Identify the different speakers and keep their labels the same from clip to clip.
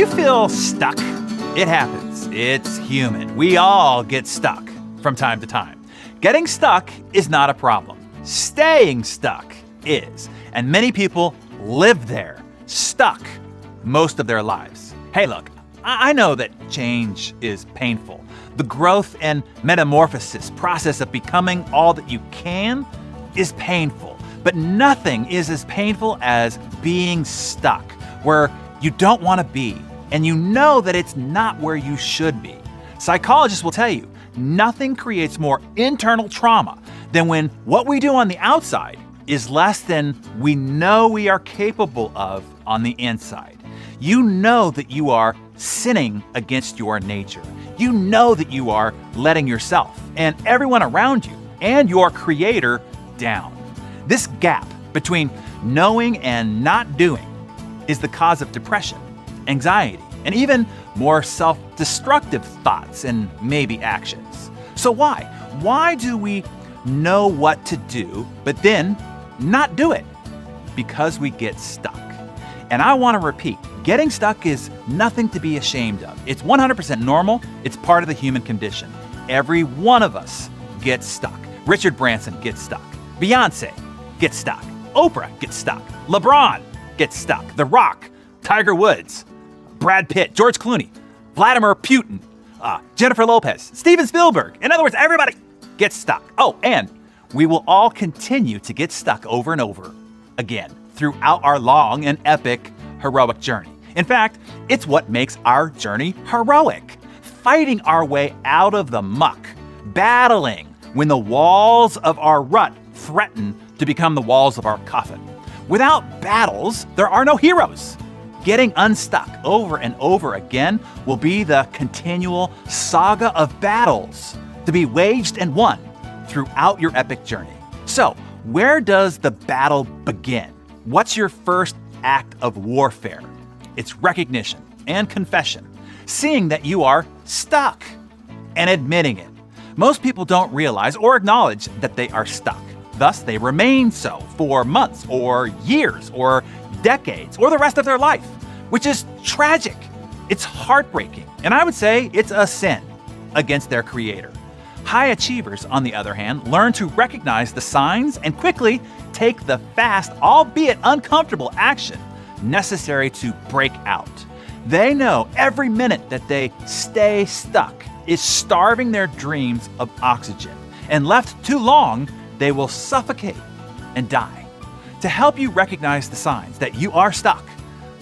Speaker 1: you feel stuck? It happens. It's human. We all get stuck from time to time. Getting stuck is not a problem. Staying stuck is. And many people live there, stuck, most of their lives. Hey, look, I know that change is painful. The growth and metamorphosis process of becoming all that you can is painful. But nothing is as painful as being stuck, where you don't want to be, and you know that it's not where you should be. Psychologists will tell you, nothing creates more internal trauma than when what we do on the outside is less than we know we are capable of on the inside. You know that you are sinning against your nature. You know that you are letting yourself and everyone around you and your creator down. This gap between knowing and not doing is the cause of depression, anxiety, and even more self-destructive thoughts and maybe actions. So why? Why do we know what to do, but then not do it? Because we get stuck. And I want to repeat, getting stuck is nothing to be ashamed of. It's 100% normal. It's part of the human condition. Every one of us gets stuck. Richard Branson gets stuck. Beyonce gets stuck. Oprah gets stuck. LeBron gets stuck. The Rock, Tiger Woods, Brad Pitt, George Clooney, Vladimir Putin, Jennifer Lopez, Steven Spielberg. In other words, everybody gets stuck. Oh, and we will all continue to get stuck over and over again throughout our long and epic heroic journey. In fact, it's what makes our journey heroic. Fighting our way out of the muck, battling when the walls of our rut threaten to become the walls of our coffin. Without battles, there are no heroes. Getting unstuck over and over again will be the continual saga of battles to be waged and won throughout your epic journey. So, where does the battle begin? What's your first act of warfare? It's recognition and confession, seeing that you are stuck and admitting it. Most people don't realize or acknowledge that they are stuck. Thus, they remain so for months or years or decades or the rest of their life, which is tragic. It's heartbreaking, and I would say it's a sin against their creator. High achievers, on the other hand, learn to recognize the signs and quickly take the fast, albeit uncomfortable action necessary to break out. They know every minute that they stay stuck is starving their dreams of oxygen, and left too long, they will suffocate and die. To help you recognize the signs that you are stuck,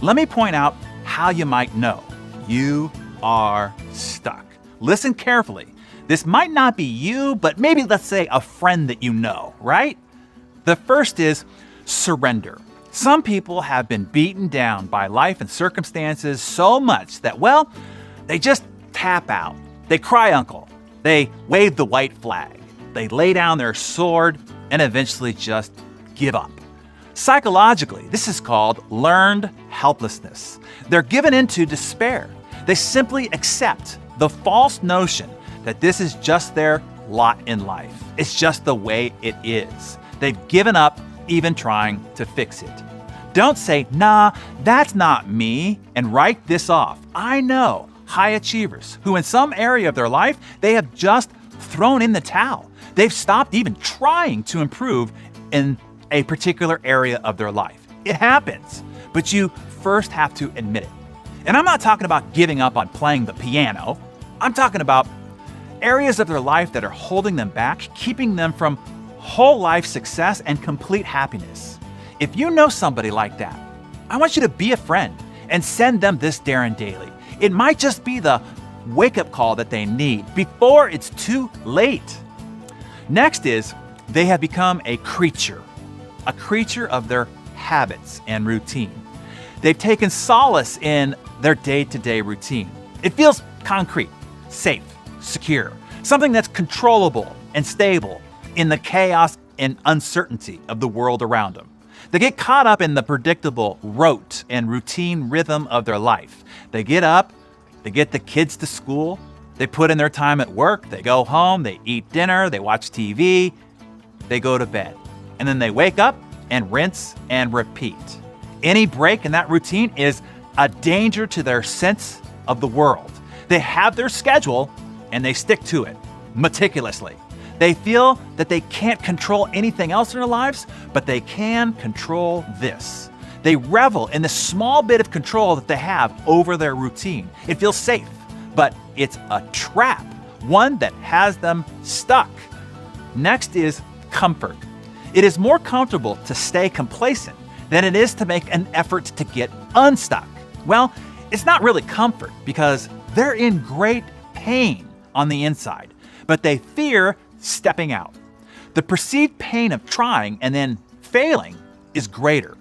Speaker 1: let me point out how you might know you are stuck. Listen carefully. This might not be you, but maybe let's say a friend that you know, right? The first is surrender. Some people have been beaten down by life and circumstances so much that, well, they just tap out. They cry uncle. They wave the white flag. They lay down their sword and eventually just give up. Psychologically, this is called learned helplessness. They're given into despair. They simply accept the false notion that this is just their lot in life. It's just the way it is. They've given up even trying to fix it. Don't say, nah, that's not me, and write this off. I know high achievers who in some area of their life, they have just thrown in the towel. They've stopped even trying to improve in a particular area of their life. It happens, but you first have to admit it. And I'm not talking about giving up on playing the piano. I'm talking about areas of their life that are holding them back, keeping them from whole life success and complete happiness. If you know somebody like that, I want you to be a friend and send them this Darren Daily. It might just be the wake-up call that they need before it's too late. Next is they have become a creature of their habits and routine. They've taken solace in their day-to-day routine. It feels concrete, safe, secure, something that's controllable and stable in the chaos and uncertainty of the world around them. They get caught up in the predictable rote and routine rhythm of their life. They get up, they get the kids to school, they put in their time at work, they go home, they eat dinner, they watch TV, they go to bed. And then they wake up and rinse and repeat. Any break in that routine is a danger to their sense of the world. They have their schedule and they stick to it meticulously. They feel that they can't control anything else in their lives, but they can control this. They revel in the small bit of control that they have over their routine. It feels safe, but it's a trap, one that has them stuck. Next is comfort. It is more comfortable to stay complacent than it is to make an effort to get unstuck. Well, it's not really comfort because they're in great pain on the inside, but they fear stepping out. The perceived pain of trying and then failing is greater.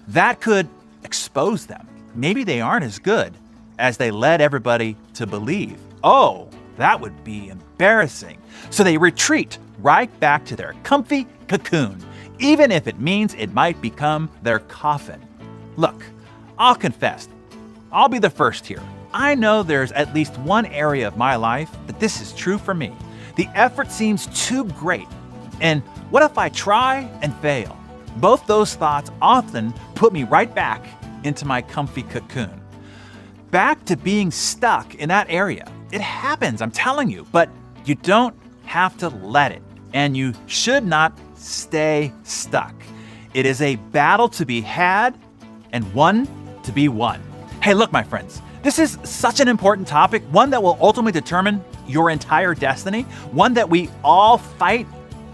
Speaker 1: That could expose them. Maybe they aren't as good as they led everybody to believe. Oh, that would be embarrassing. So they retreat right back to their comfy cocoon, even if it means it might become their coffin. Look, I'll confess, I'll be the first here. I know there's at least one area of my life that this is true for me. The effort seems too great. And what if I try and fail? Both those thoughts often put me right back into my comfy cocoon. Back to being stuck in that area. It happens, I'm telling you, but you don't have to let it. And you should not stay stuck. It is a battle to be had and one to be won. Hey, look, my friends, this is such an important topic, one that will ultimately determine your entire destiny, one that we all fight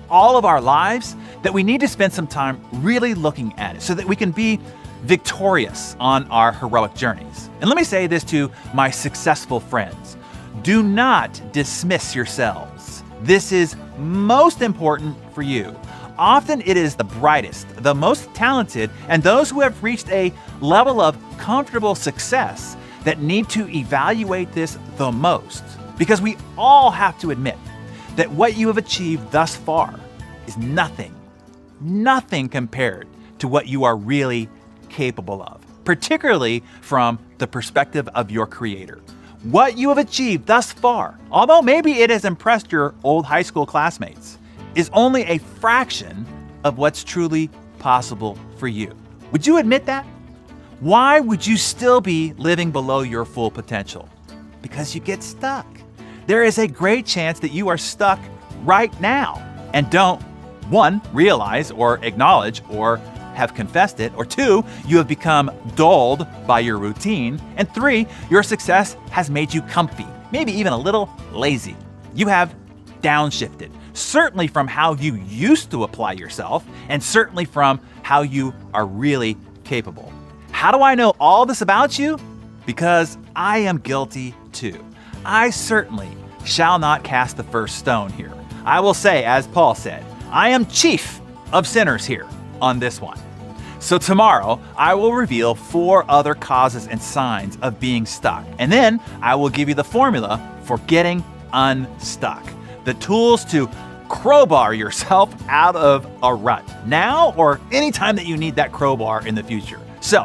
Speaker 1: all of our lives, that we need to spend some time really looking at it so that we can be victorious on our heroic journeys. And let me say this to my successful friends. Do not dismiss yourselves. This is most important for you. Often it is the brightest, the most talented, and those who have reached a level of comfortable success that need to evaluate this the most. Because we all have to admit that what you have achieved thus far is nothing compared to what you are really capable of, particularly from the perspective of your creator. What you have achieved thus far, although maybe it has impressed your old high school classmates, is only a fraction of what's truly possible for you. Would you admit that? Why would you still be living below your full potential? Because you get stuck. There is a great chance that you are stuck right now and don't, one, realize or acknowledge or have confessed it, or two, you have become dulled by your routine, and three, your success has made you comfy, maybe even a little lazy. You have downshifted, certainly from how you used to apply yourself, and certainly from how you are really capable. How do I know all this about you? Because I am guilty too. I certainly shall not cast the first stone here. I will say, as Paul said, I am chief of sinners here on this one. So tomorrow, I will reveal 4 other causes and signs of being stuck. And then I will give you the formula for getting unstuck. The tools to crowbar yourself out of a rut now or anytime that you need that crowbar in the future. So,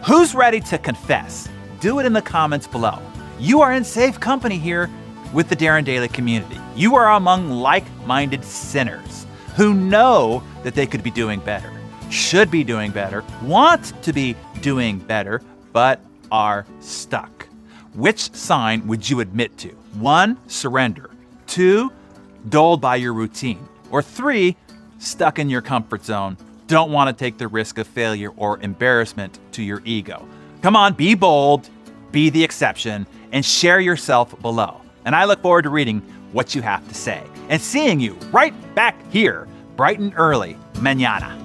Speaker 1: who's ready to confess? Do it in the comments below. You are in safe company here with the Darren Daily community. You are among like-minded sinners who know that they could be doing better, should be doing better, want to be doing better, but are stuck. Which sign would you admit to? 1, surrender. 2, dulled by your routine. Or 3, stuck in your comfort zone, don't want to take the risk of failure or embarrassment to your ego. Come on, be bold, be the exception, and share yourself below. And I look forward to reading what you have to say and seeing you right back here bright and early mañana.